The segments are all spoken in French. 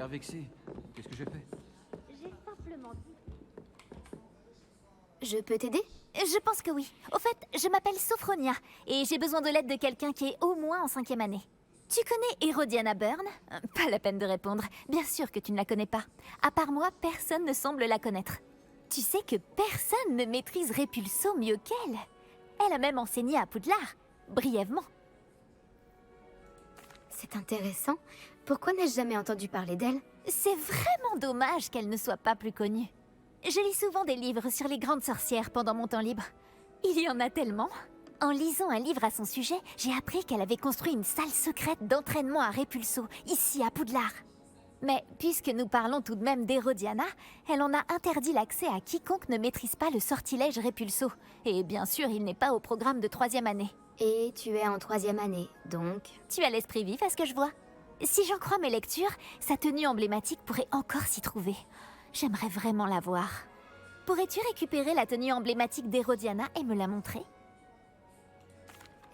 l'air vexé. Qu'est-ce que j'ai fait? J'ai simplement dit... Je peux t'aider? Je pense que oui. Au fait, je m'appelle Sophronia, et j'ai besoin de l'aide de quelqu'un qui est au moins en 5e année. Tu connais Hérodiana Byrne? Pas la peine de répondre. Bien sûr que tu ne la connais pas. À part moi, personne ne semble la connaître. Tu sais que personne ne maîtrise Répulso mieux qu'elle. Elle a même enseigné à Poudlard, brièvement. C'est intéressant. Pourquoi n'ai-je jamais entendu parler d'elle? C'est vraiment dommage qu'elle ne soit pas plus connue. Je lis souvent des livres sur les grandes sorcières pendant mon temps libre. Il y en a tellement. En lisant un livre à son sujet, j'ai appris qu'elle avait construit une salle secrète d'entraînement à Répulso, ici à Poudlard. Mais puisque nous parlons tout de même d'Hérodiana, elle en a interdit l'accès à quiconque ne maîtrise pas le sortilège Répulso. Et bien sûr, il n'est pas au programme de 3e année. Et tu es en 3e année, donc... Tu as l'esprit vif à ce que je vois. Si j'en crois mes lectures, sa tenue emblématique pourrait encore s'y trouver. J'aimerais vraiment la voir. Pourrais-tu récupérer la tenue emblématique d'Hérodiana et me la montrer?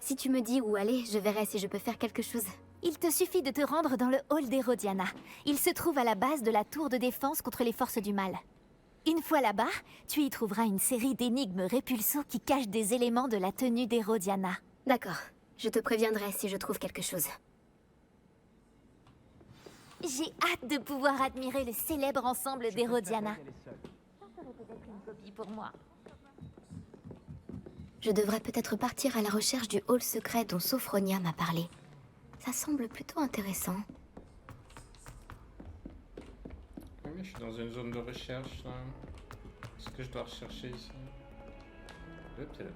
Si tu me dis où aller, je verrai si je peux faire quelque chose. Il te suffit de te rendre dans le hall d'Hérodiana. Il se trouve à la base de la tour de défense contre les forces du mal. Une fois là-bas, tu y trouveras une série d'énigmes Répulso qui cachent des éléments de la tenue d'Hérodiana. D'accord, je te préviendrai si je trouve quelque chose. J'ai hâte de pouvoir admirer le célèbre ensemble d'Hérodiana. Ça serait peut-être une copie pour moi. Je devrais peut-être partir à la recherche du hall secret dont Sophronia m'a parlé. Ça semble plutôt intéressant. Oui, mais je suis dans une zone de recherche là. Qu'est-ce que je dois rechercher ici? Peut-être.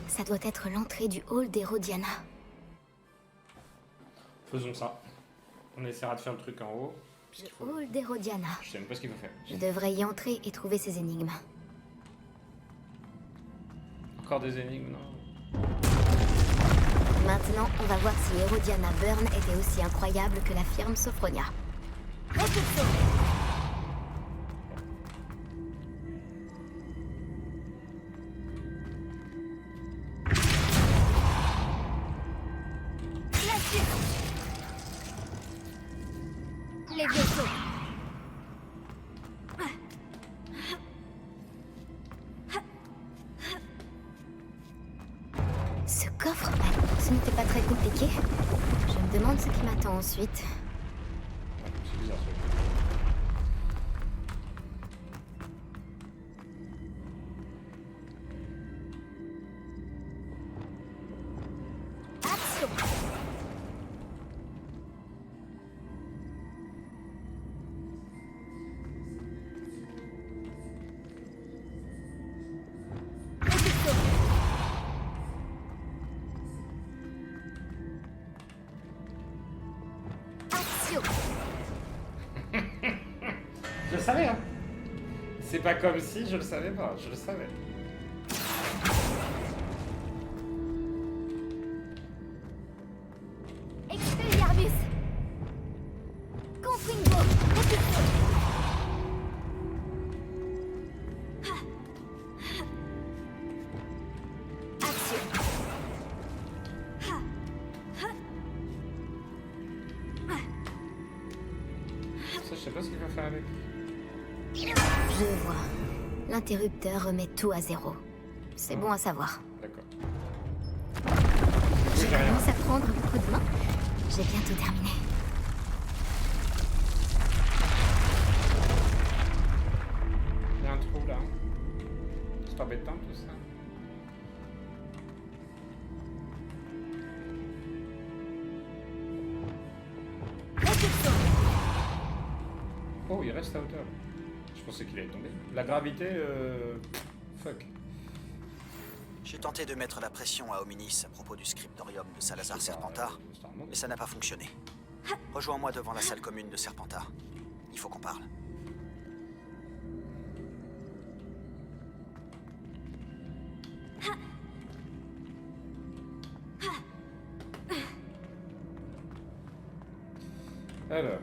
Ça doit être l'entrée du hall d'Hérodiana. Faisons ça. On essaiera de faire le truc en haut. Le hall d'Hérodiana. Je sais même pas ce qu'il faut faire. Je devrais y entrer et trouver ces énigmes. Encore des énigmes, non? Maintenant, on va voir si Hérodiana Byrne était aussi incroyable que l'affirme Sophronia. Les vaisseaux. Ce coffre, ce n'était pas très compliqué. Je me demande ce qui m'attend ensuite. C'est bizarre ça. Action. Action. Je le savais, hein. C'est pas comme si je le savais pas, je le savais. Expelliarmus. Confringo. Répulso. Action. Ça, je sais pas ce qu'il va faire avec. Je vois. L'interrupteur remet tout à zéro. C'est bon à savoir. D'accord. Je J'ai rien. commence à prendre beaucoup de main. J'ai bientôt terminé. Il y a un trou là. C'est pas embêtant tout ça. Répulso. Oh, il reste à hauteur. Je pensais qu'il allait tomber. La gravité, fuck. J'ai tenté de mettre la pression à Hominis à propos du scriptorium de Salazar Serpentard, mais ça n'a pas fonctionné. Rejoins-moi devant la salle commune de Serpentard. Il faut qu'on parle. Alors.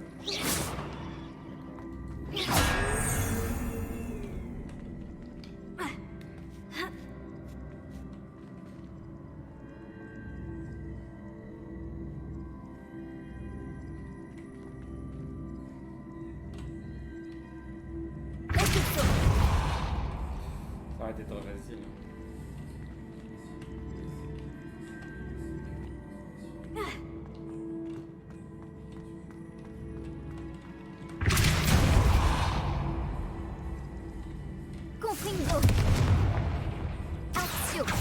Ça aurait été trop facile. Confringo. Accio. Accio.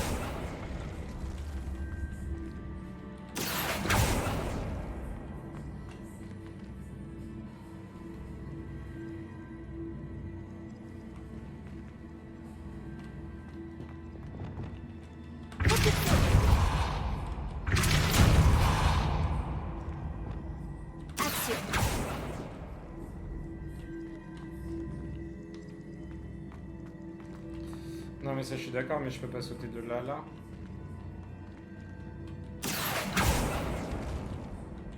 Non mais ça je suis d'accord, mais je peux pas sauter de là à là.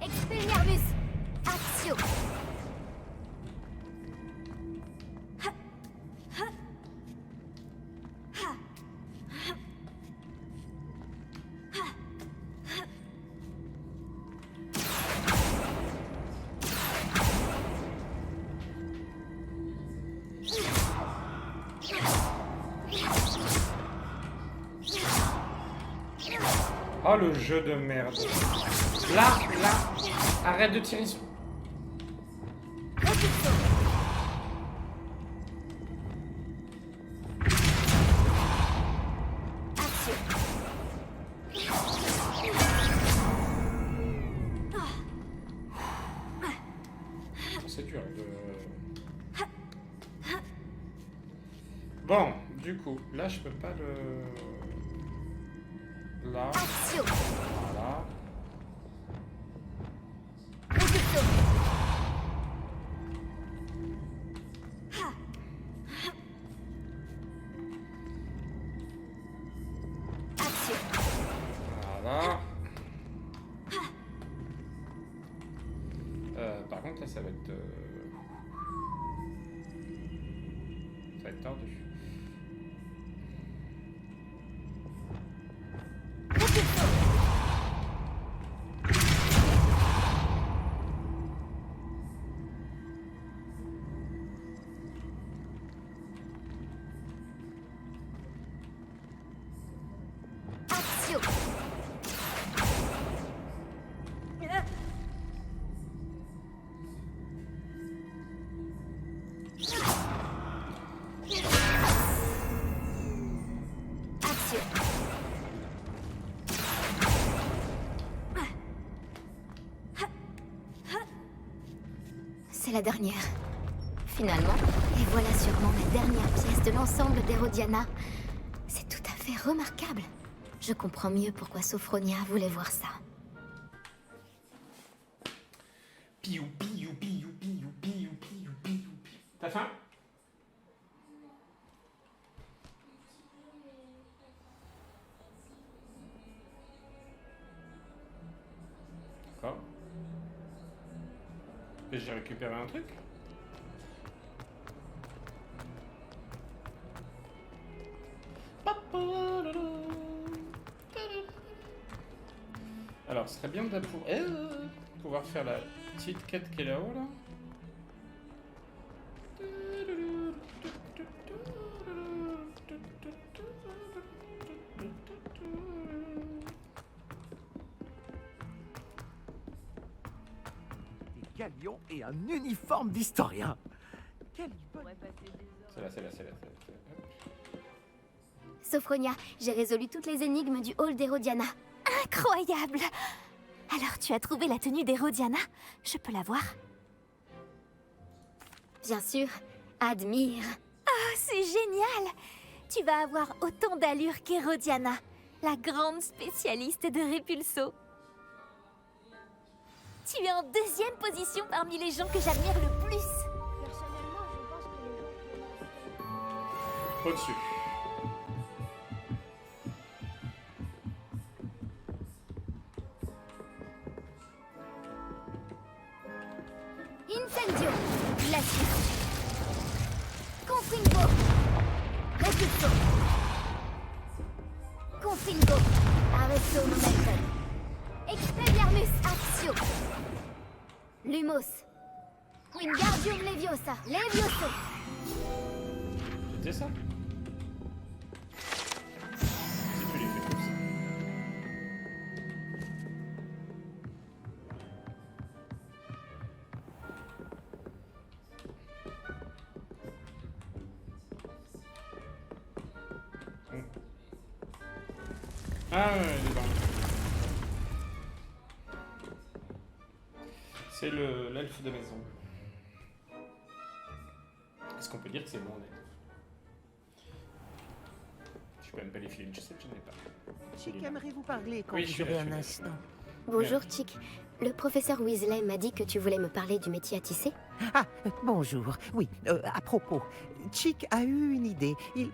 Expelliarmus. Accio. Oh le jeu de merde. Là, arrête de tirer sur... C'est dur de... Bon, du coup, là je peux pas le... Là, Accio. voilà. Voilà. Par contre, là, ça va être... Ça va être tordu. Accio. Accio. C'est la dernière. Finalement, et voilà sûrement la dernière pièce de l'ensemble d'Herodiana. C'est tout à fait remarquable. Je comprends mieux pourquoi Sophronia voulait voir ça. Piou, piou, piou, piou, piou, piou, piou. T'as faim? D'accord. Et j'ai récupéré un truc? Alors, ce serait bien de pouvoir faire la petite quête qui est là-haut, là. Des galions et un uniforme d'historien. Quelle bonne... C'est là, c'est là, c'est là. Sophronia, j'ai résolu toutes les énigmes du hall d'Herodiana. Incroyable! Alors tu as trouvé la tenue d'Herodiana? Je peux la voir? Bien sûr, admire. Oh, c'est génial! Tu vas avoir autant d'allure qu'Herodiana, la grande spécialiste de Répulso. Tu es en 2e position parmi les gens que j'admire le plus. Au-dessus. Incendio. Glacius. Confringo. Repulso. Confringo. Arresto momentum. Expelliarmus actio. Lumos. Wingardium Leviosa. Levioso. C'était ça? Si tu les fais comme ça. Ah ouais, il est bon. C'est l'elfe de maison. Est-ce qu'on peut dire que c'est mon elfe? Je peux même pas les filer une chaussette, je n'en ai pas. Chick aimerait vous parler quand Oui, vous je suis aurez là, un je suis là. instant. Bonjour, Chick. Le professeur Weasley m'a dit que tu voulais me parler du métier à tisser. Ah, bonjour. Oui, à propos, Chick a eu une idée. Il...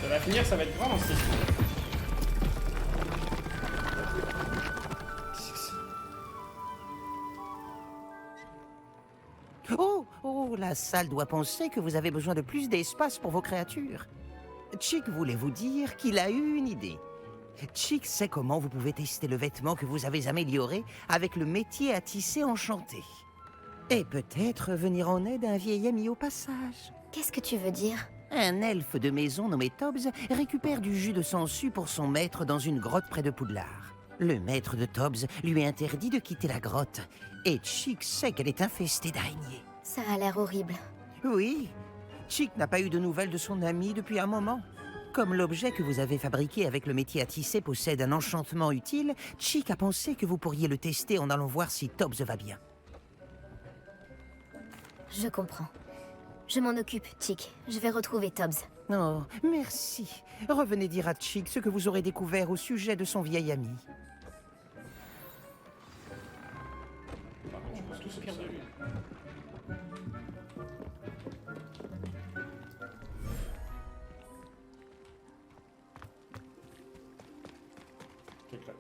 Ça va finir, ça va être vraiment stylé. Oh, la salle doit penser que vous avez besoin de plus d'espace pour vos créatures. Chick voulait vous dire qu'il a eu une idée. Chick sait comment vous pouvez tester le vêtement que vous avez amélioré avec le métier à tisser enchanté. Et peut-être venir en aide à un vieil ami au passage. Qu'est-ce que tu veux dire? Un elfe de maison nommé Tobbs récupère du jus de sangsue pour son maître dans une grotte près de Poudlard. Le maître de Tobbs lui interdit de quitter la grotte, et Chick sait qu'elle est infestée d'araignées. Ça a l'air horrible. Oui, Chick n'a pas eu de nouvelles de son ami depuis un moment. Comme l'objet que vous avez fabriqué avec le métier à tisser possède un enchantement utile, Chick a pensé que vous pourriez le tester en allant voir si Tobbs va bien. Je comprends. Je m'en occupe, Chick. Je vais retrouver Tobbs. Oh, merci. Revenez dire à Chick ce que vous aurez découvert au sujet de son vieil ami. Par contre, je pense tous pire de lui. Quelle classe.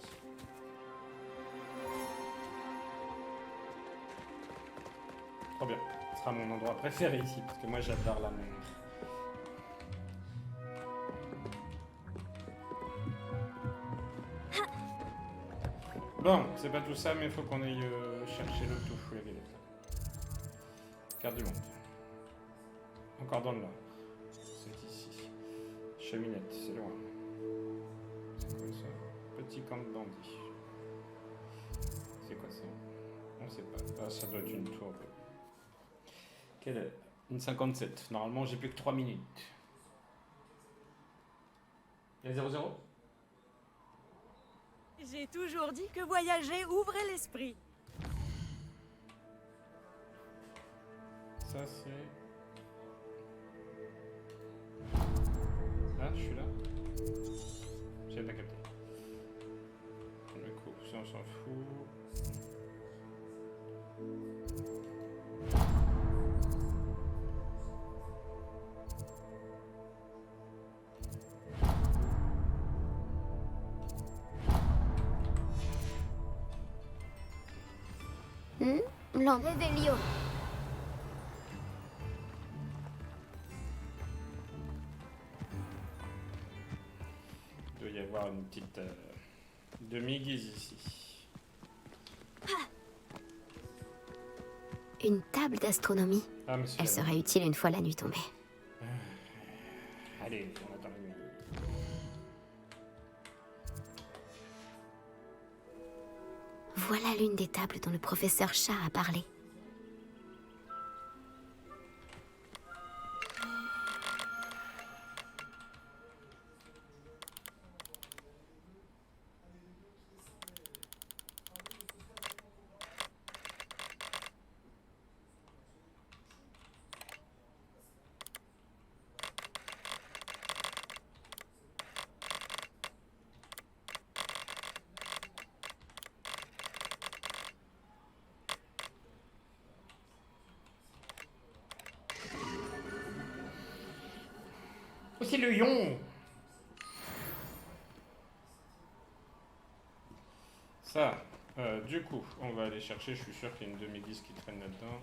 Trop bien. Ce sera mon endroit préféré ici, parce que moi j'adore la mer. Bon, c'est pas tout ça, mais il faut qu'on aille chercher le tout. Oui, il est là. Carte du monde. Encore dans le nord. C'est ici. Cheminette, c'est loin. C'est quoi ça? Petit camp de bandits. C'est quoi ça? On sait pas. Ah, ça doit être une tour. Quelle est? Une 57. Normalement, j'ai plus que 3 minutes. Il y a 0-0? J'ai toujours dit que voyager ouvrait l'esprit. Ça, c'est... Ah, je suis là. J'ai pas capté. Du coup, ça, on s'en fout. Revelio. Il doit y avoir une petite demi-guise ici. Une table d'astronomie. Ah, mais c'est Elle la- sera utile une fois la nuit tombée. Allez, on attend la nuit. Voilà l'une des tables dont le professeur Chat a parlé. c'est le lion. Ça, du coup, on va aller chercher. Je suis sûr qu'il y a une demi-10 qui traîne là-dedans.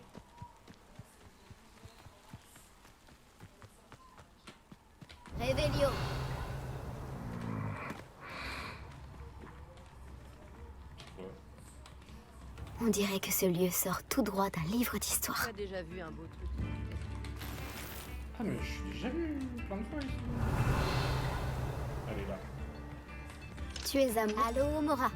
Réveillon. Ouais. On dirait que ce lieu sort tout droit d'un livre d'histoire. Tu as déjà vu un beau truc. Ah mais je suis déjà vu plein de fois ici. Allez là. Tu es à moi. Allô, Mora.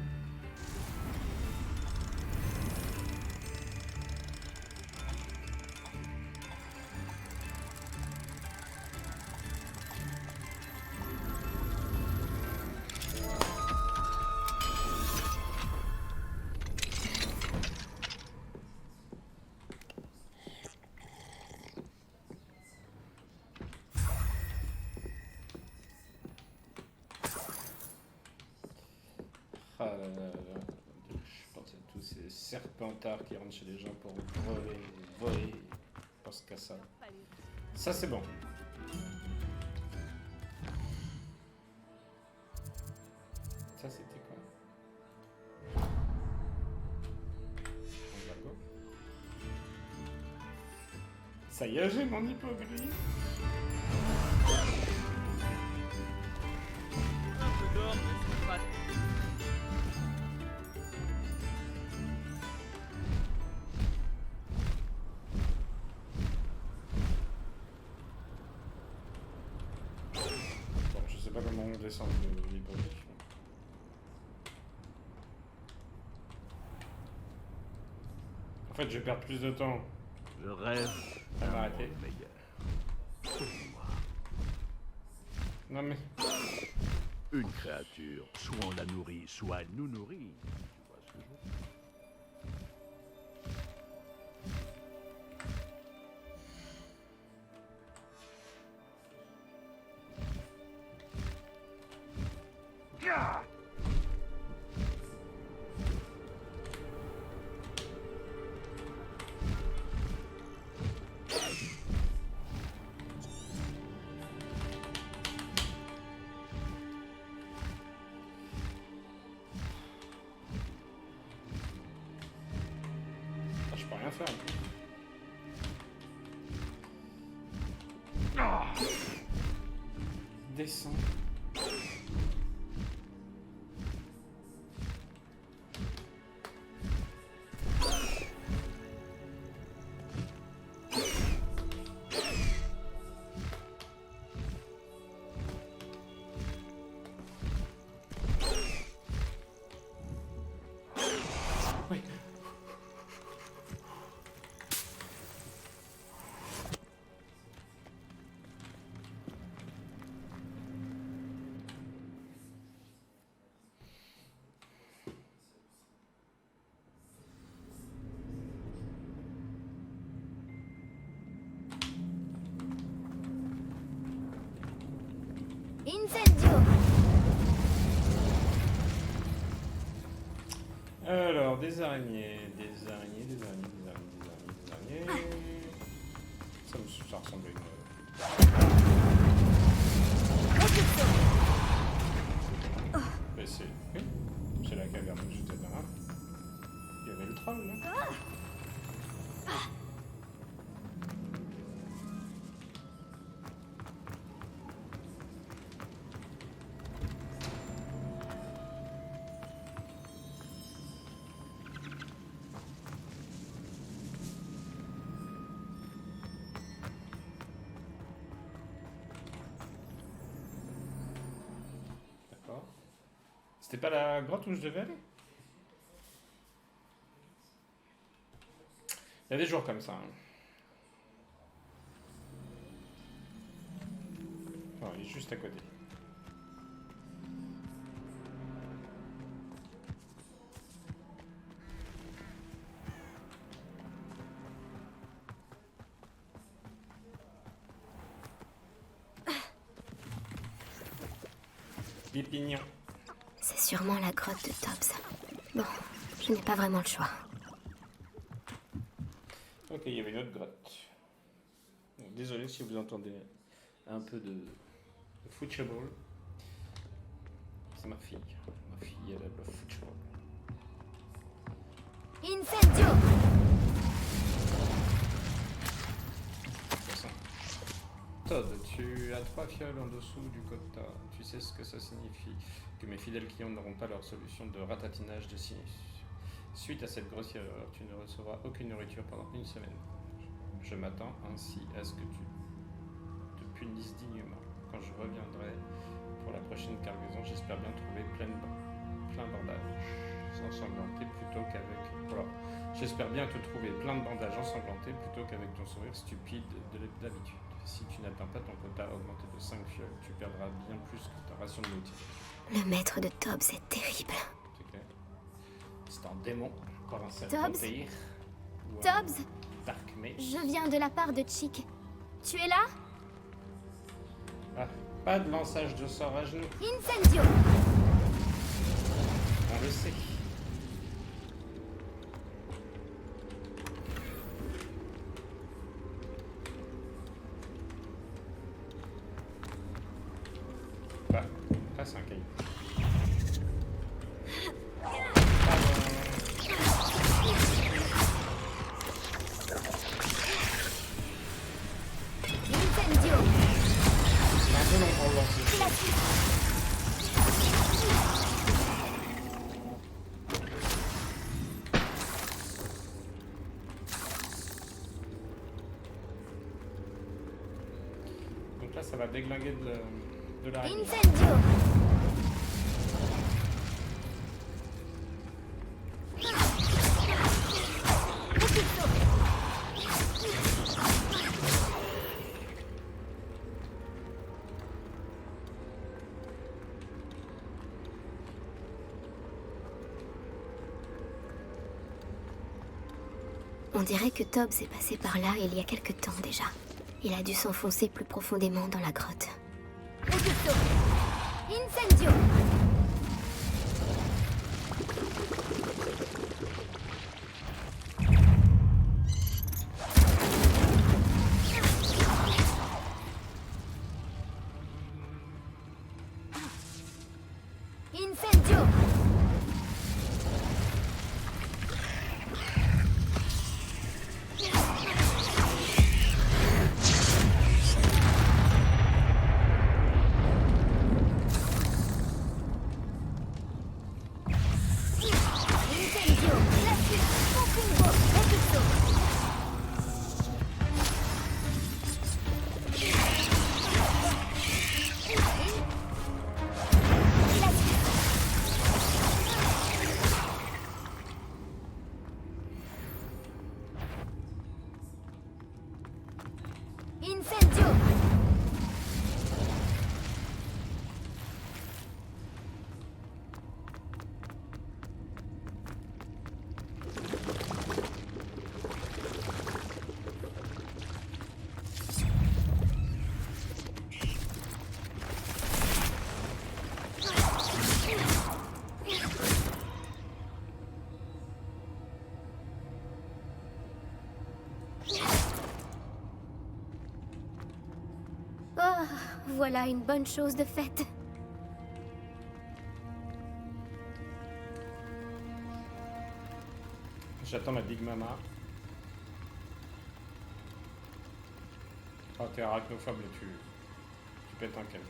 Ah là là là là. Je pense à tous ces serpentards qui rentrent chez les gens pour voler. Je pense qu'à ça. Ça c'est bon. Ça c'était quoi? Embargo. Ça y est, j'ai mon hypoglyphe. Un peu d'or, mais c'est pas... Bon, je sais pas comment on descend l'hypoglyphe. En fait, je vais perdre plus de temps Je rêve à d'un m'arrêter. monde meilleur. Non mais... Une créature, soit on la nourrit, soit elle nous nourrit. Tu vois ce que je veux dire? Ah, je peux rien faire. Descends. Oui. Incendio. Alors, des araignées, des araignées, des araignées, des araignées, des araignées, des araignées. Ça ressemble à une... Mais c'est... Oui, c'est la caverne où j'étais là. Il y avait le troll, là. D'accord. C'était pas la grotte où je devais aller? Il y a des jours comme ça. Hein. Oh, il est juste à côté. Les pignons. C'est sûrement la grotte de Tobbs. Bon, je n'ai pas vraiment le choix. Ok, il y avait une autre grotte. Bon, désolé si vous entendez un peu de football. C'est ma fille. Ma fille, elle aime le football. Incendio! Todd, tu as 3 fioles en dessous du quota. Tu sais ce que ça signifie? Que mes fidèles clients n'auront pas leur solution de ratatinage de sinus. Suite à cette grossière erreur, tu ne recevras aucune nourriture pendant 1 semaine. Je m'attends ainsi à ce que tu te punisses dignement. Quand je reviendrai pour la prochaine cargaison, j'espère bien trouver plein bandages ensanglantés plutôt qu'avec... Voilà. J'espère bien te trouver plein de bandages ensanglantés plutôt qu'avec ton sourire stupide de d'habitude. Si tu n'atteins pas ton quota augmenté de 5 fioles, tu perdras bien plus que ta ration de nourriture. Le maître de Tobbs est terrible. C'est clair. C'est un démon, encore un sale Tobbs vampire. Ou un Tobbs, Dark Mage. je viens de la part de Chick. Tu es là? Ah, pas de lançage de sort à genoux, Incendio! on le sait. Bah, là c'est un caillou. Incendio! C'est un peu long pour le lancer. Donc là ça va déglinguer de la règle. Incendio! On dirait que Tobbs est passé par là il y a quelque temps déjà. Il a dû s'enfoncer plus profondément dans la grotte. Incendio! Incendio! Incendio! Glacius! Confringo! Refluxo! Incendio! Oh, voilà une bonne chose de faite. J'attends la Big Mama. Oh, t'es arachnophobe et tu pètes un câble.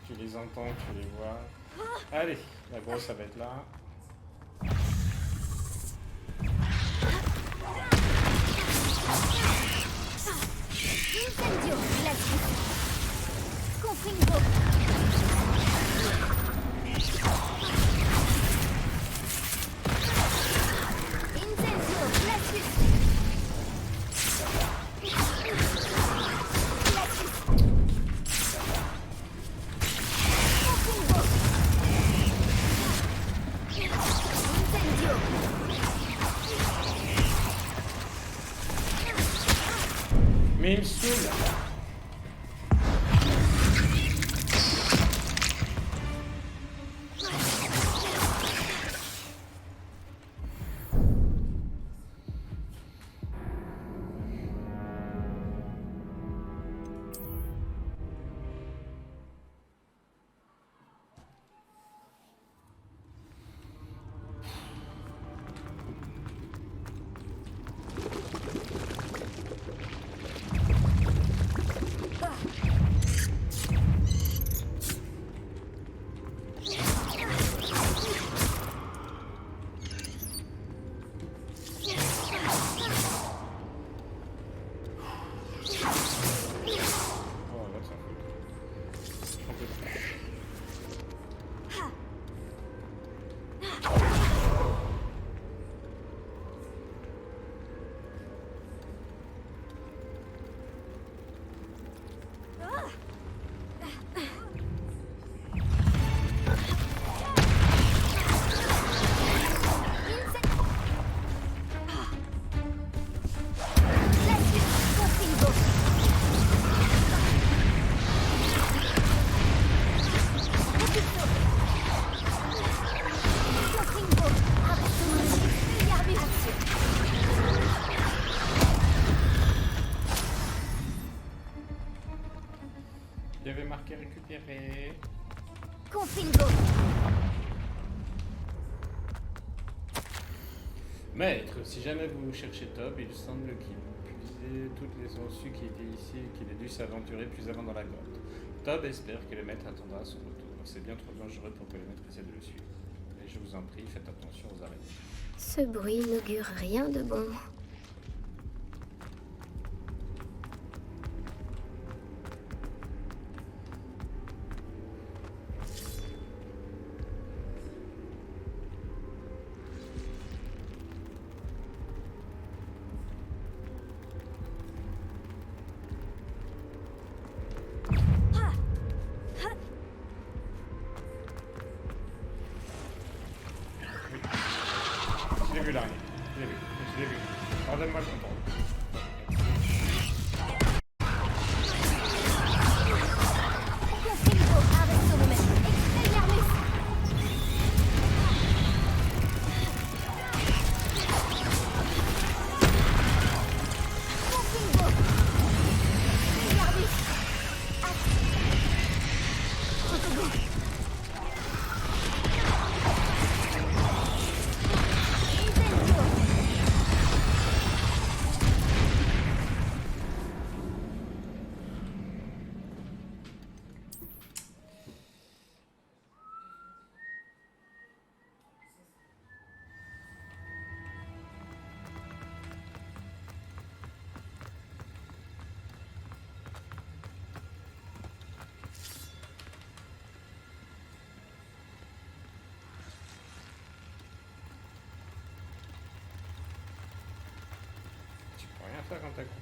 Tu les entends, tu les vois. Allez, la grosse, ça va être là. Incendio! Glacius! Confringo! Incendio! Glacius! Glacius! Confringo! Incendio! Mais il me saoule. gérer. Confingo. Maître, si jamais vous cherchez Tob, il semble qu'il puisait toutes les sangsues qui étaient ici et qu'il ait dû s'aventurer plus avant dans la grotte. Tob espère que le maître attendra son retour. C'est bien trop dangereux pour que le maître essaie de le suivre. Et je vous en prie, faites attention aux araignées. Ce bruit n'augure rien de bon. Je l'ai vu l'araignée. Je l'ai vu. Pardonne-moi le contrôle. Confingo, arrête le maître. Expelliarmus. Confingo. Expelliarmus. Protogo. Incendio. Tu peux rien faire quand t'as coupé.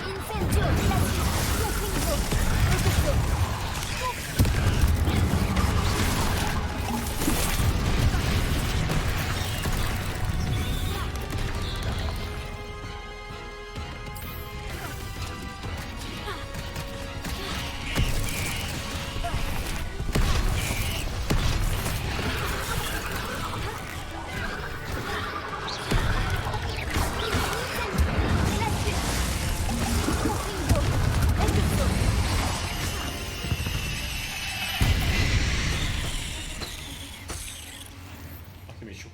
Incendio. Confingo. Protogo. Ah, c'est méchant.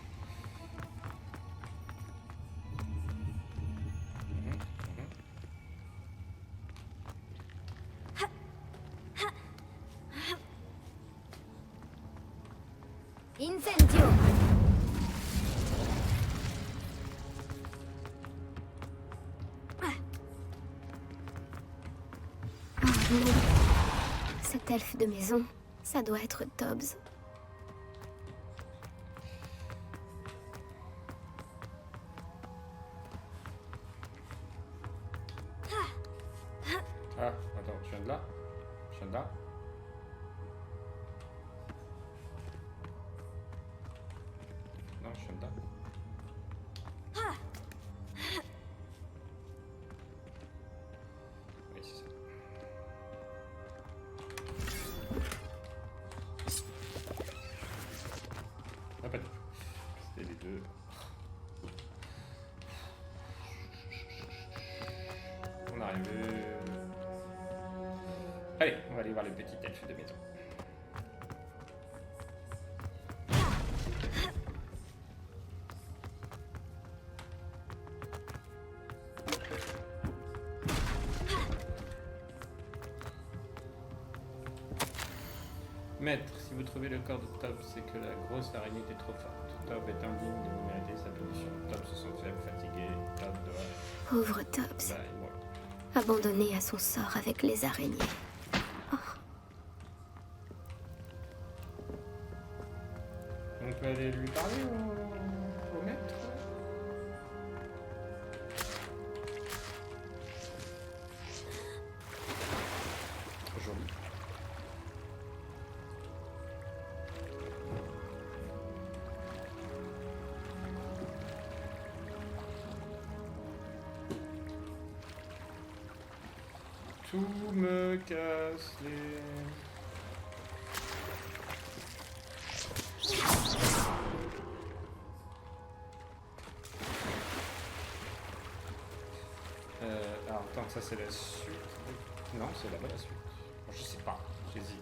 Incendio. Oh non. Cet elfe de maison, ça doit être Tobbs. Ah, attends, je viens de là. Je viens de là. Non, je viens de là. Oui, c'est ça. Ah, pas du tout. C'était les deux. On arrive. Allez, on va aller voir le petit elfe de maison. Maître, si vous trouvez le corps de Tob, c'est que la grosse araignée était trop forte. Tob est indigne de mériter sa punition. Tob se sent faible, fatigué. Tob doit... Pauvre Tobbs, Là, et moi. abandonné à son sort avec les araignées. On peut aller lui parler au maître? Joli. Tout me casse les... Alors attends, ça c'est la suite. Non, c'est là-bas la suite. Bon, je sais pas, j'hésite.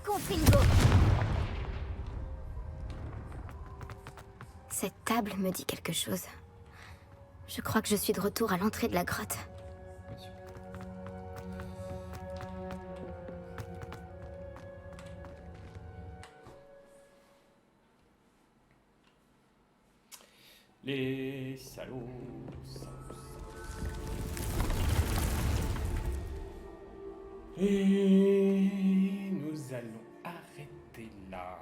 Confringo. Cette table me dit quelque chose. Je crois que je suis de retour à l'entrée de la grotte. Les salauds. Et nous allons arrêter là.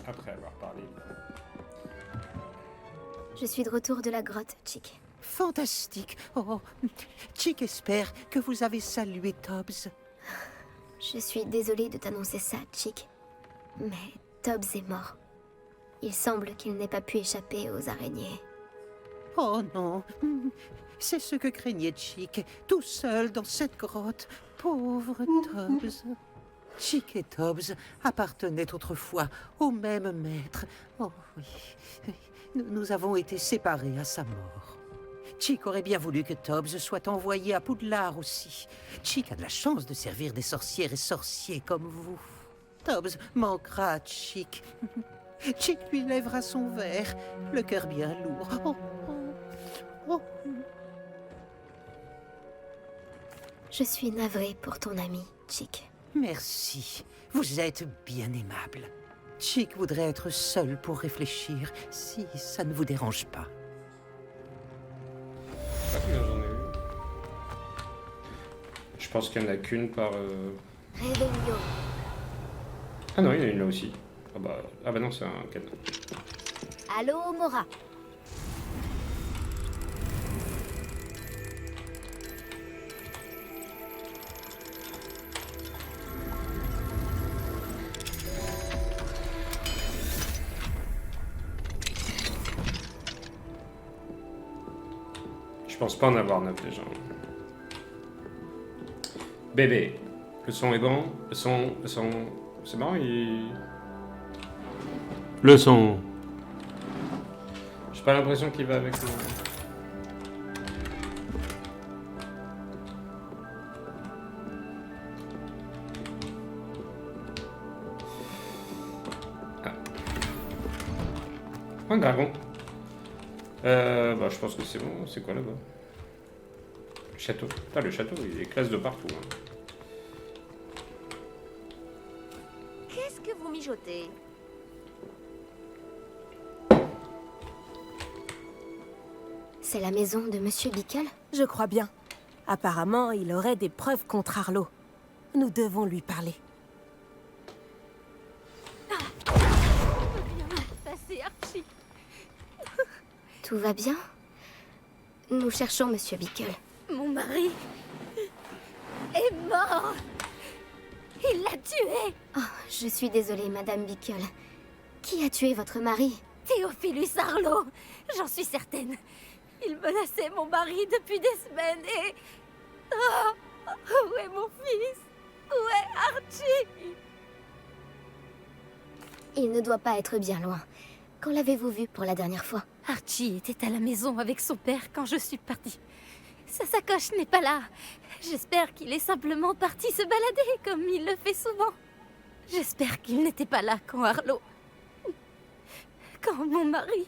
Après avoir parlé. Je suis de retour de la grotte, Chick. Fantastique. Oh, Chick espère que vous avez salué Tobbs. Je suis désolée de t'annoncer ça, Chick. Mais Tobbs est mort. Il semble qu'il n'ait pas pu échapper aux araignées. Oh non, c'est ce que craignait Chick, tout seul dans cette grotte. Pauvre Tobbs. Chick et Tobbs appartenaient autrefois au même maître. Oh oui, nous avons été séparés à sa mort. Chick aurait bien voulu que Tobbs soit envoyé à Poudlard aussi. Chick a de la chance de servir des sorcières et sorciers comme vous. Tobbs manquera à Chick. Chick lui lèvera son verre, le cœur bien lourd. Oh, oh, oh. Je suis navrée pour ton ami, Chick. Merci, vous êtes bien aimable. Chick voudrait être seul pour réfléchir, si ça ne vous dérange pas. Je sais pas combien j'en ai eu. Je pense qu'il n'y en a qu'une par... Réveillon. Ah non, il y en a une là aussi. Ah bah non, c'est un cadeau. Allô, Mora. Je pense pas en avoir 9 déjà. Bébé. Le son est bon. Le son... C'est marrant, il... Le son. J'ai pas l'impression qu'il va avec le... Ah. Un dragon. Bah je pense que c'est bon. C'est quoi là-bas? Château. Putain, le château, il est classe de partout. Hein. Qu'est-ce que vous mijotez? C'est la maison de Monsieur Bickle? Je crois bien. Apparemment, il aurait des preuves contre Arlo. Nous devons lui parler. Passez, Archie. Tout va bien? Nous cherchons Monsieur Bickle. Mon mari est mort. Il l'a tué. Oh, je suis désolée, Madame Bickle. Qui a tué votre mari? Théophilus Arlo. J'en suis certaine. Il menaçait mon mari depuis des semaines et... Oh, où est mon fils? Où est Archie? Il ne doit pas être bien loin. Quand l'avez-vous vu pour la dernière fois? Archie était à la maison avec son père quand je suis partie. Sa sacoche n'est pas là. J'espère qu'il est simplement parti se balader comme il le fait souvent. J'espère qu'il n'était pas là quand Arlo... Quand mon mari...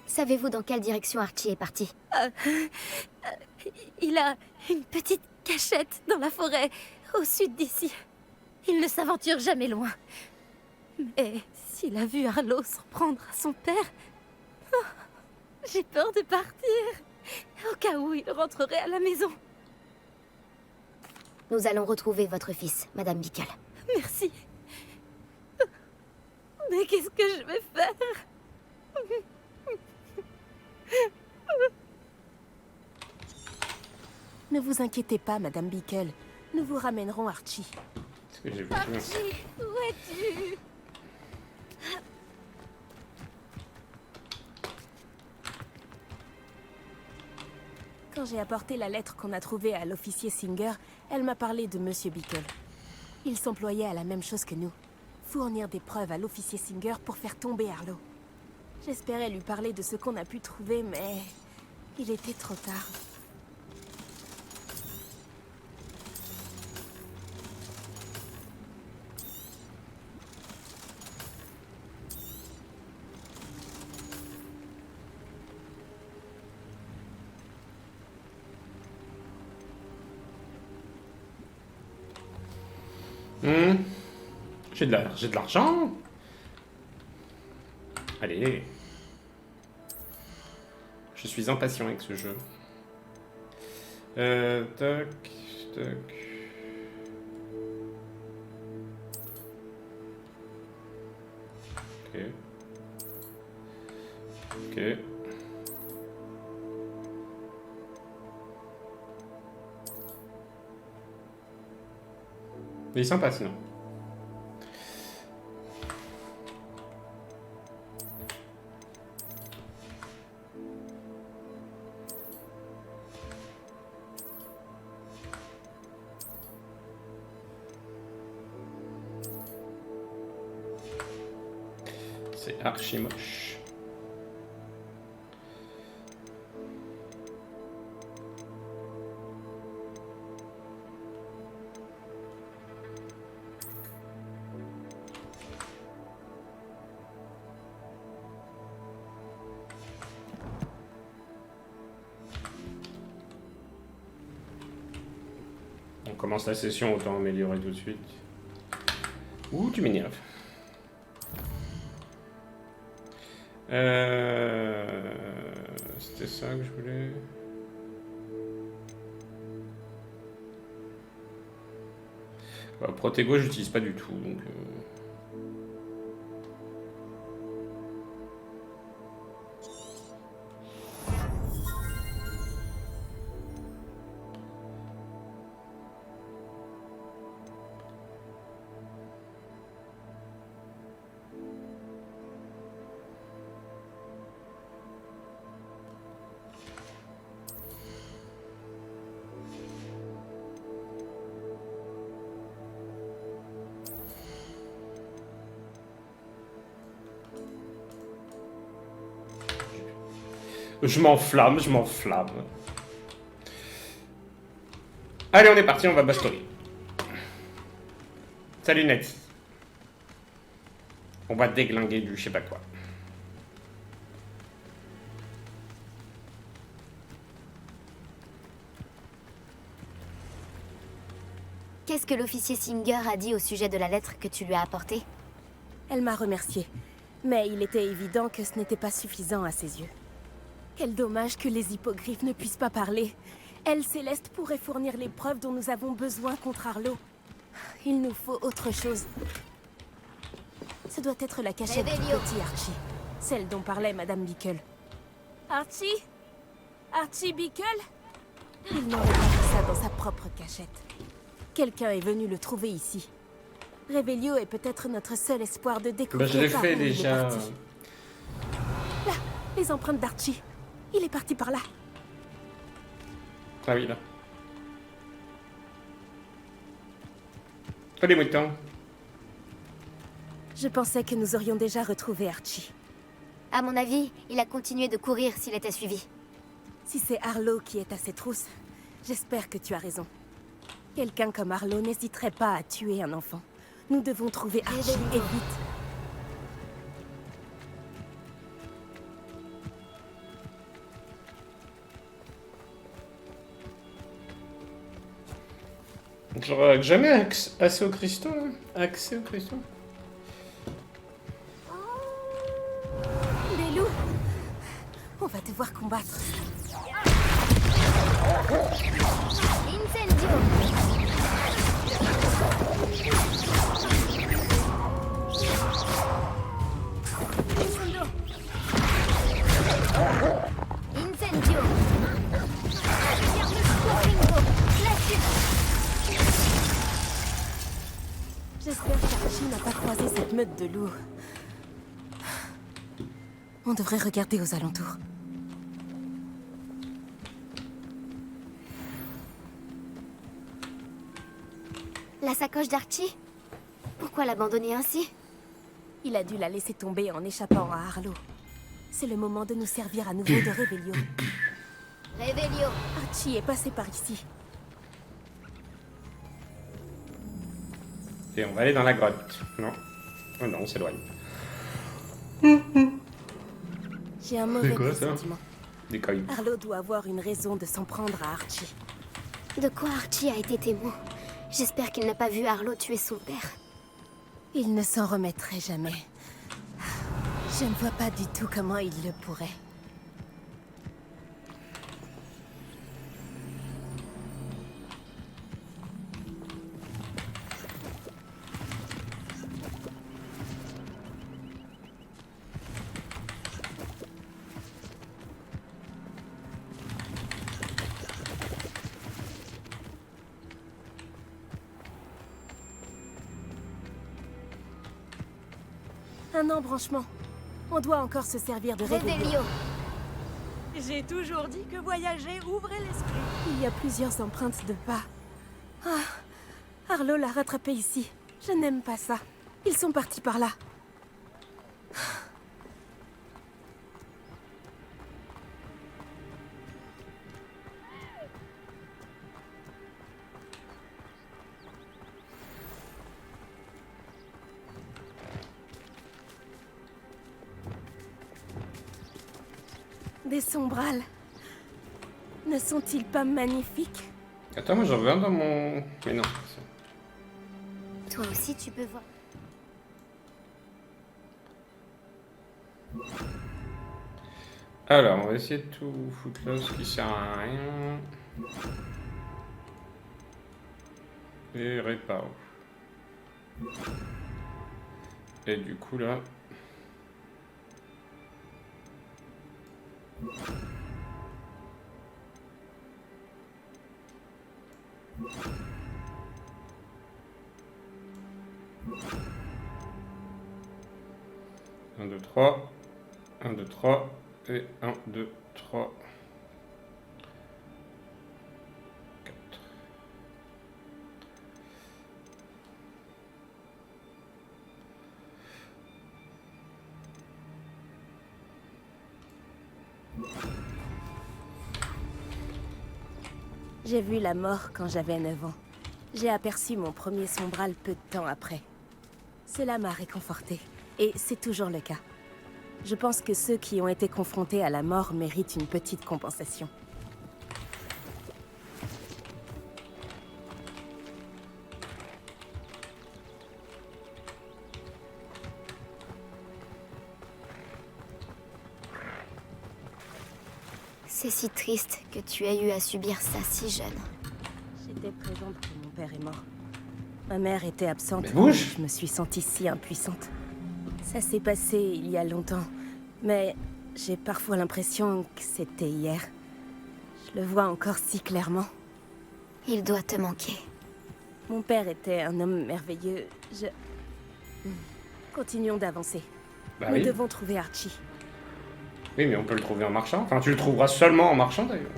Savez-vous dans quelle direction Archie est parti? Il a une petite cachette dans la forêt, au sud d'ici. Il ne s'aventure jamais loin. Mais s'il a vu Arlo s'en prendre à son père... oh, j'ai peur de partir, au cas où il rentrerait à la maison. Nous allons retrouver votre fils, Madame Bickle. Merci. Mais qu'est-ce que je vais faire? Ne vous inquiétez pas, Madame Bickle. Nous vous ramènerons Archie. Est-ce que j'ai vu Archie, où es-tu? Quand j'ai apporté la lettre qu'on a trouvée à l'officier Singer, elle m'a parlé de Monsieur Bickle. Il s'employait à la même chose que nous. Fournir des preuves à l'officier Singer pour faire tomber Harlow. J'espérais lui parler de ce qu'on a pu trouver, mais... il était trop tard. J'ai de l'argent. Allez. Je suis impatient avec ce jeu. Toc, toc. Ok. Ok. Il est sympa sinon. C'est archi moche. On commence la session, autant améliorer tout de suite. Ouh, tu m'énerves. C'était ça que je voulais. Protego, j'utilise pas du tout, donc. Je m'enflamme, je m'enflamme. Allez, on est parti, on va bastonner. Salut Nati. On va déglinguer du je sais pas quoi. Qu'est-ce que l'officier Singer a dit au sujet de la lettre que tu lui as apportée? Elle m'a remercié. Mais il était évident que ce n'était pas suffisant à ses yeux. Quel dommage que les hippogriffes ne puissent pas parler. Elle, Céleste, pourrait fournir les preuves dont nous avons besoin contre Harlow. Il nous faut autre chose. Ce doit être la cachette du petit Archie. Celle dont parlait Madame Bickle. Archie? Archie Bickle? Il n'aurait pas fait ça dans sa propre cachette. Quelqu'un est venu le trouver ici. Revelio est peut-être notre seul espoir de découvrir. Je l'ai fait déjà. Là, les empreintes d'Archie. Il est parti par là. Ah oui, là. Oh, les moutons. Je pensais que nous aurions déjà retrouvé Archie. À mon avis, il a continué de courir s'il était suivi. Si c'est Harlow qui est à ses trousses, j'espère que tu as raison. Quelqu'un comme Harlow n'hésiterait pas à tuer un enfant. Nous devons trouver Archie et vite. J'aurais jamais accès au cristaux, hein. Accès au cristaux. Les loups! On va devoir combattre. Incendio! Incendio! meute de loups. On devrait regarder aux alentours. La sacoche d'Archie? Pourquoi l'abandonner ainsi? Il a dû la laisser tomber en échappant à Arlo. C'est le moment de nous servir à nouveau de Révélio. Révélio! Archie est passé par ici. Et on va aller dans la grotte. Non. Oh non, on s'éloigne. J'ai un mauvais C'est quoi, ça? pressentiment. Des coins. Arlo doit avoir une raison de s'en prendre à Archie. De quoi Archie a été témoin? J'espère qu'il n'a pas vu Arlo tuer son père. Il ne s'en remettrait jamais. Je ne vois pas du tout comment il le pourrait. Un embranchement. On doit encore se servir de Révélio. Révélio! J'ai toujours dit que voyager ouvrait l'esprit. Il y a plusieurs empreintes de pas. Ah, Arlo l'a rattrapé ici. Je n'aime pas ça. Ils sont partis par là. Des sombrales. Ne sont-ils pas magnifiques? Attends, moi j'en veux un dans mon... Mais non. Toi aussi, tu peux voir. Alors, on va essayer de tout foutre là, ce qui sert à rien. Et réparo. Et du coup là... Un, deux, trois. 1, 2, 3. Et 1, 2, 3. 4. J'ai vu la mort quand j'avais 9 ans. J'ai aperçu mon premier sombral peu de temps après. Cela m'a réconforté. Et c'est toujours le cas. Je pense que ceux qui ont été confrontés à la mort méritent une petite compensation. C'est si triste que tu aies eu à subir ça si jeune. J'étais présente quand mon père est mort. Ma mère était absente. Mais bouge! Je me suis sentie si impuissante. Ça s'est passé il y a longtemps, mais j'ai parfois l'impression que c'était hier. Je le vois encore si clairement. Il doit te manquer. Mon père était un homme merveilleux. Continuons d'avancer. Bah Nous oui. devons trouver Archie. Oui, mais on peut le trouver en marchant. Enfin, tu le trouveras seulement en marchant d'ailleurs.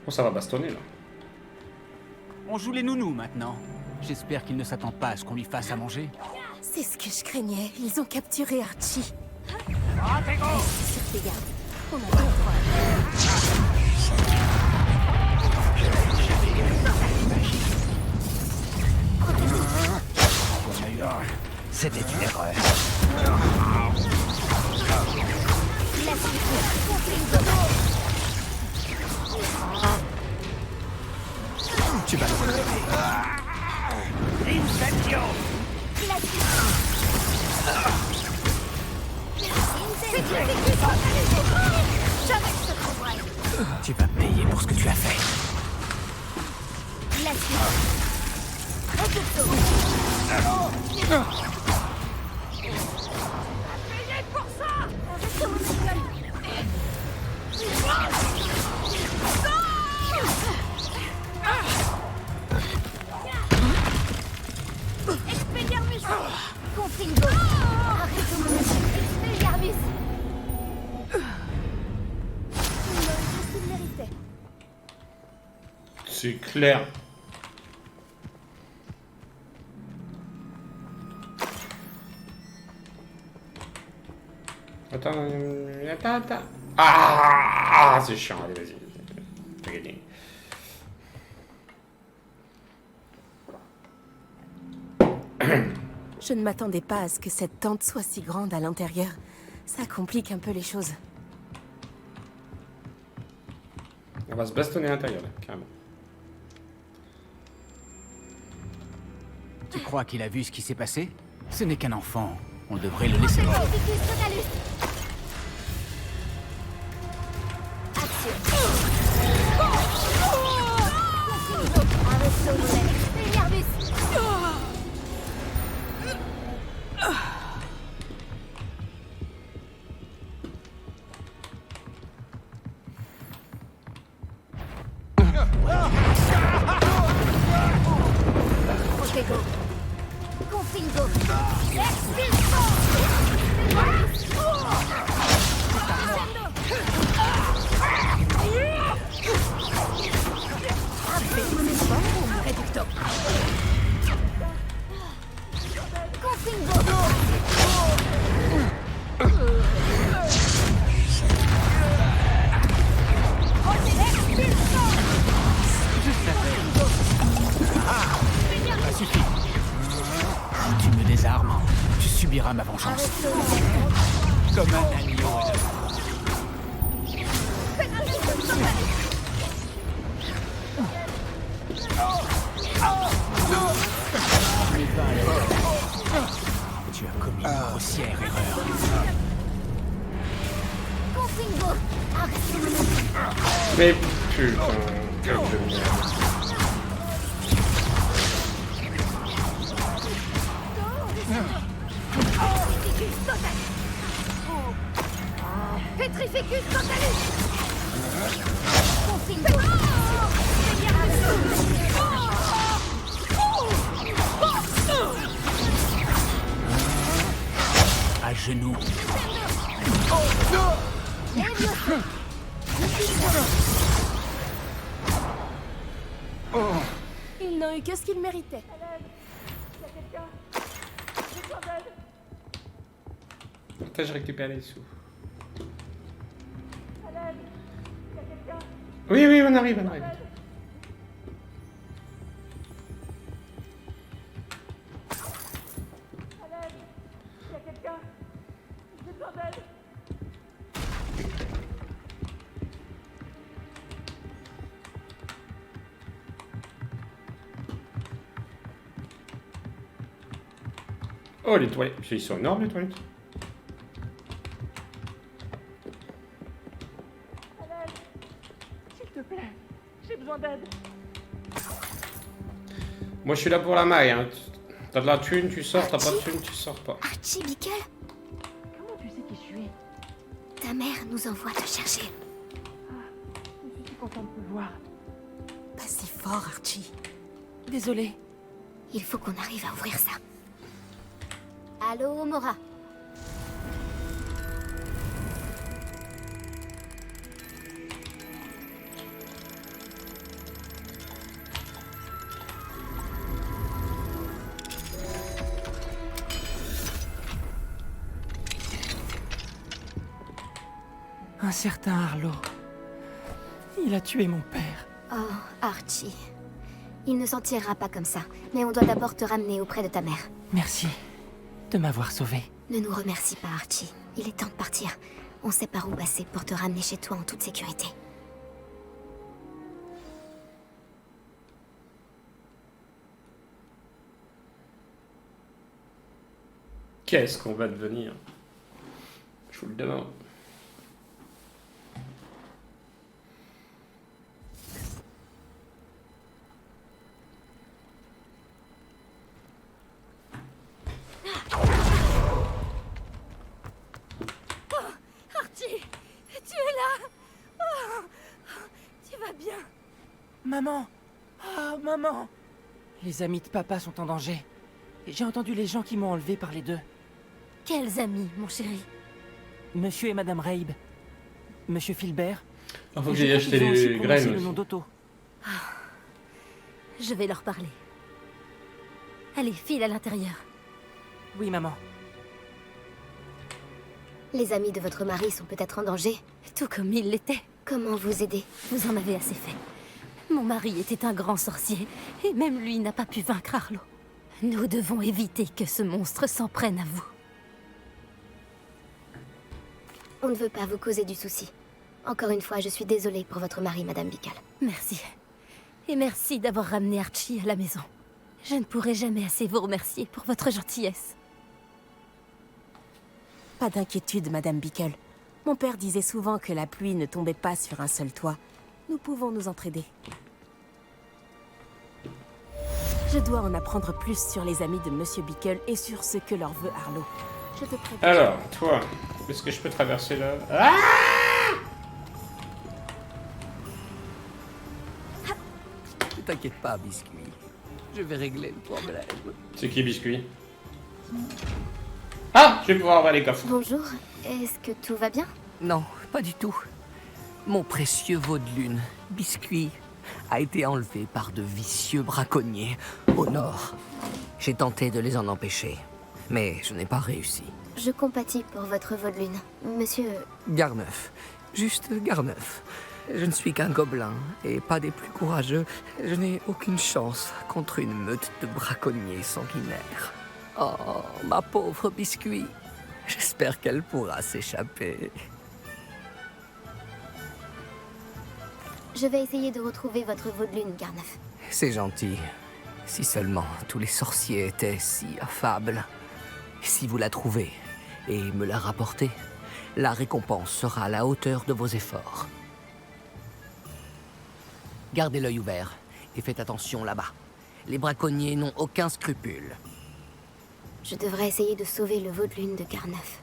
Oh, ça va bastonner là. On joue les nounous maintenant. J'espère qu'il ne s'attend pas à ce qu'on lui fasse à manger. C'est ce que je craignais. Ils ont capturé Archie. Reste sur tes gardes. On a le droit. C'était une erreur. Tu vas le regretter. Tu vas payer pour ce que tu as fait. Confringo. Arrête mon Expelliarmus. Ce qu'il méritait. C'est clair. Attends. Ah, c'est chiant. Allez, vas-y. T'as gagné. Je ne m'attendais pas à ce que cette tente soit si grande à l'intérieur. Ça complique un peu les choses. On va se bastonner à l'intérieur, là, carrément. Tu crois qu'il a vu ce qui s'est passé? Ce n'est qu'un enfant. On devrait le laisser mort. Sacrifice totalus. Action. Confringo. Arrête mon Expelliarmus. Confringo. Confringo. Expulsion. Confringo. Ça suffit. Si tu me désarmes, tu subiras ma vengeance. Comme un agneau. Tu as commis une grossière erreur. Confringo. Arrête. Mais putain, quel jeu de merde. Petrificus totalus. Confringo. À genoux. Ils n'ont eu que ce qu'ils méritaient. Putain, je récupère les sous. Oui, on arrive. Oh, les toilettes. Ils sont énormes, les toilettes. S'il te plaît, j'ai besoin d'aide. Moi, je suis là pour la maille. Hein. T'as de la thune, tu sors. T'as pas de thune, tu sors pas. Archie, Bickle, Comment tu sais qui je suis? ta mère nous envoie te chercher. Je suis contente de te voir. Pas si fort, Archie. Désolée. Il faut qu'on arrive à ouvrir ça. Allô, Mora. Un certain Arlo. Il a tué mon père. Oh, Archie. Il ne s'en tirera pas comme ça, mais on doit d'abord te ramener auprès de ta mère. Merci de m'avoir sauvé. Ne nous remercie pas, Archie. Il est temps de partir. On sait par où passer pour te ramener chez toi en toute sécurité. Qu'est-ce qu'on va devenir? Je vous le demande. Archie, tu es là. Oh, tu vas bien. Maman! Ah, maman! Les amis de papa sont en danger. J'ai entendu les gens qui m'ont enlevé parler d'eux. Quels amis, mon chéri? Monsieur et Madame Rabe. Monsieur Filbert. Il faut que Je j'aille crois acheter qu'ils ont aussi les prononcé graines le nom aussi. d'Otto. Je vais leur parler. Allez, file à l'intérieur. Oui, maman. Les amis de votre mari sont peut-être en danger. Tout comme il l'était. Comment vous aider? Vous en avez assez fait. Mon mari était un grand sorcier, et même lui n'a pas pu vaincre Arlo. Nous devons éviter que ce monstre s'en prenne à vous. On ne veut pas vous causer du souci. Encore une fois, je suis désolée pour votre mari, Madame Bical. Merci. Et merci d'avoir ramené Archie à la maison. Je ne pourrai jamais assez vous remercier pour votre gentillesse. Pas d'inquiétude, Madame Bickle. Mon père disait souvent que la pluie ne tombait pas sur un seul toit. Nous pouvons nous entraider. Je dois en apprendre plus sur les amis de Monsieur Bickle et sur ce que leur veut Arlo. Je te prépare. Alors, toi, est-ce que je peux traverser là? Ah! Ne t'inquiète pas, Biscuit. Je vais régler le problème. C'est qui, Biscuit? Ah! Je vais pouvoir ouvrir les coffres. Bonjour, est-ce que tout va bien? Non, pas du tout. Mon précieux veau de lune, Biscuit, a été enlevé par de vicieux braconniers au nord. J'ai tenté de les en empêcher, mais je n'ai pas réussi. Je compatis pour votre vol de lune. Monsieur... Garneuf. Juste Garneuf. Je ne suis qu'un gobelin, et pas des plus courageux. Je n'ai aucune chance contre une meute de braconniers sanguinaires. Oh, ma pauvre Biscuit. J'espère qu'elle pourra s'échapper. Je vais essayer de retrouver votre veau de lune, Garneuf. C'est gentil. Si seulement tous les sorciers étaient si affables. Si vous la trouvez et me la rapportez, la récompense sera à la hauteur de vos efforts. Gardez l'œil ouvert et faites attention là-bas. Les braconniers n'ont aucun scrupule. Je devrais essayer de sauver le veau de lune de Garneuf.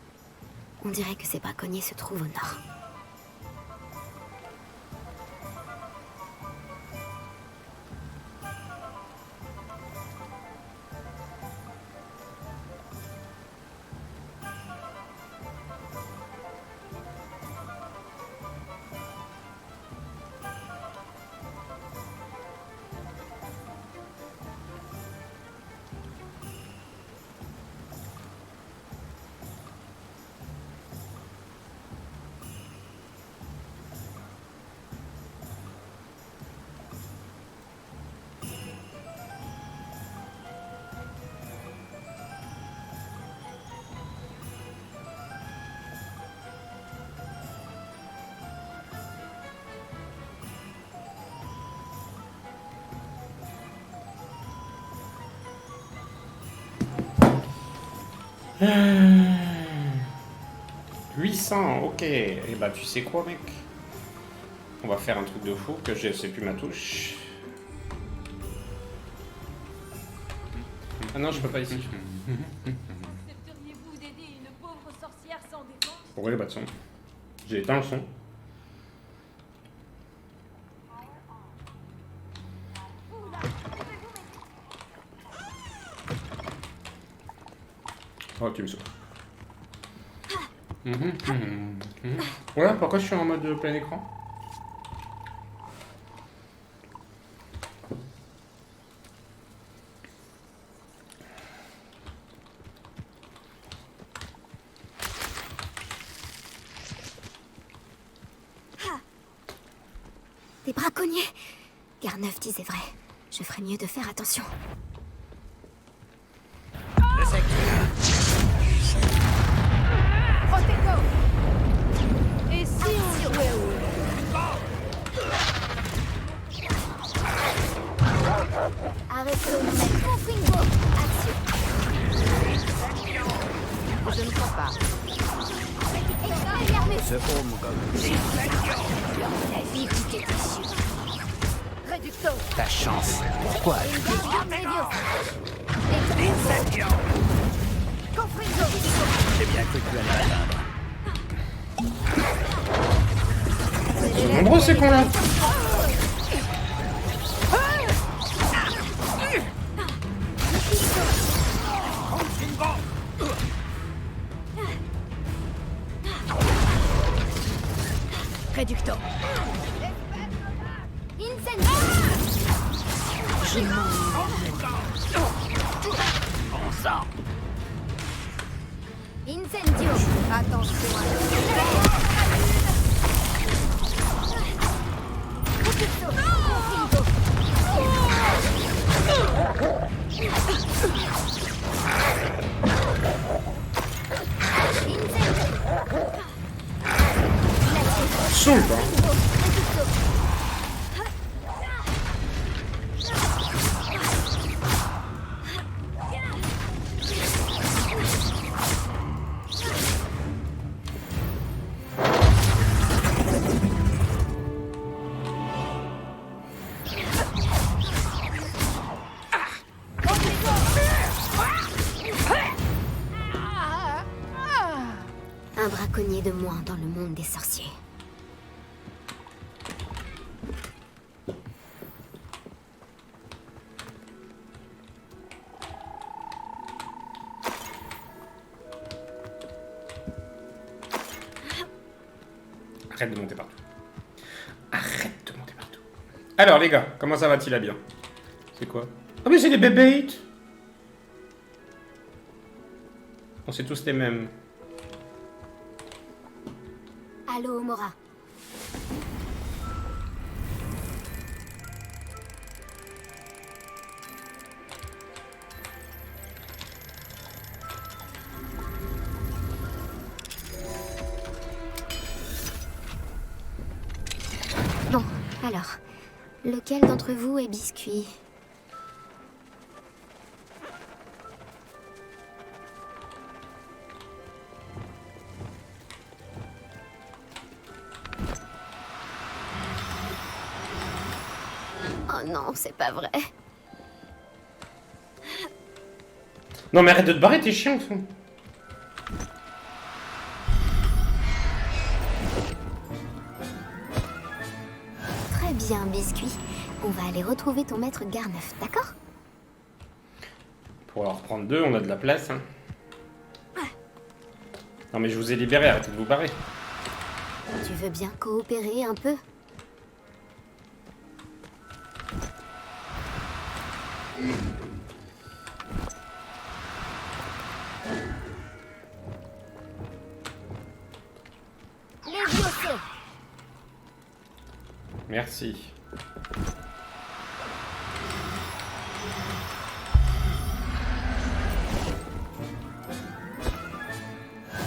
On dirait que ces braconniers se trouvent au nord. Euh... 800, ok. Et bah tu sais quoi, mec? On va faire un truc de fou que je sais plus ma touche. Ah non, je peux pas ici. Accepteriez-vous d'aider une pauvre sorcière sans défense? Pourquoi il n'y a pas de son? J'ai éteint le son. Oh, tu me sauves. Voilà, pourquoi je suis en mode plein écran? Des braconniers! Garneuf disait vrai. Je ferais mieux de faire attention. Protego! Et si on jouait au... Arrêtez mon fringo! Action! Je ne crois pas. Ce homme La vie qui t'est issue. Réducto! ta chance. Pourquoi Confringo! J'ai bien cru que tu allais l'atteindre. Ils sont nombreux ces cons là. Réducto. Incendio. Prends ça. Incendio. Attention à Profito. Confringo. Saoule, quoi. Un braconnier de moins dans le monde des sorciers. Arrête de monter partout. Arrête de monter partout. Alors les gars, comment ça va-t-il à bien? C'est quoi? Ah mais c'est des bébés. On sait tous les mêmes. Allô, Mora. Bon, alors, lequel d'entre vous est Biscuit? Oh non, c'est pas vrai. Non mais arrête de te barrer, t'es chiant, ça. Très bien, Biscuit. On va aller retrouver ton maître Garneuf, d'accord? Pour en reprendre deux, on a de la place, hein. Non mais je vous ai libéré, arrêtez de vous barrer. Tu veux bien coopérer un peu? Merci.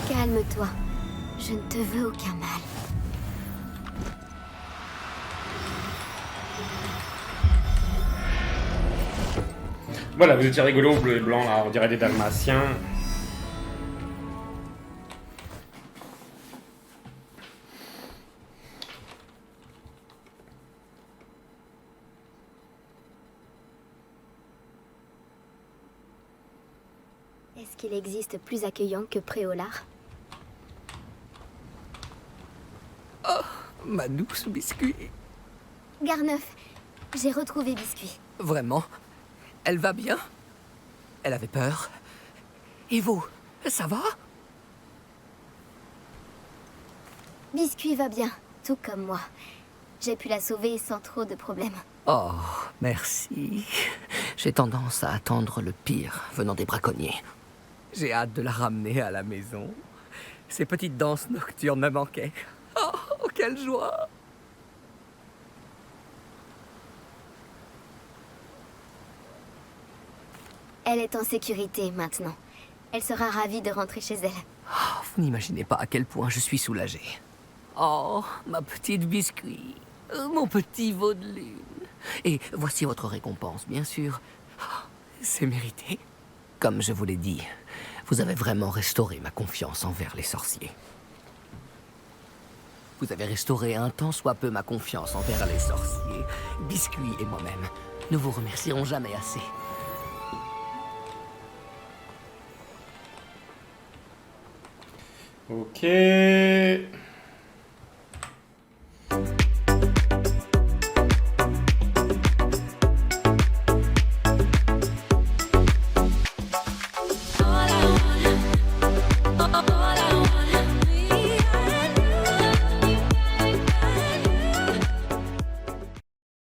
Calme-toi. Je ne te veux aucun mal. Voilà, vous étiez rigolo, bleu et blanc, là, on dirait des dalmatiens. Est-ce qu'il existe plus accueillant que Préolard? Oh, ma douce Biscuit. Garneuf, j'ai retrouvé Biscuit. Vraiment? Elle va bien? Elle avait peur. Et vous, ça va? Biscuit va bien, tout comme moi. J'ai pu la sauver sans trop de problèmes. Oh, merci. J'ai tendance à attendre le pire venant des braconniers. J'ai hâte de la ramener à la maison. Ces petites danses nocturnes me manquaient. Oh, quelle joie! Elle est en sécurité maintenant. Elle sera ravie de rentrer chez elle. Oh, vous n'imaginez pas à quel point je suis soulagé. Oh, ma petite Biscuit. Mon petit veau de lune. Et voici votre récompense, bien sûr. Oh, c'est mérité. Comme je vous l'ai dit, vous avez vraiment restauré ma confiance envers les sorciers. Vous avez restauré un tant soit peu ma confiance envers les sorciers. Biscuit et moi-même ne vous remercierons jamais assez. Ok.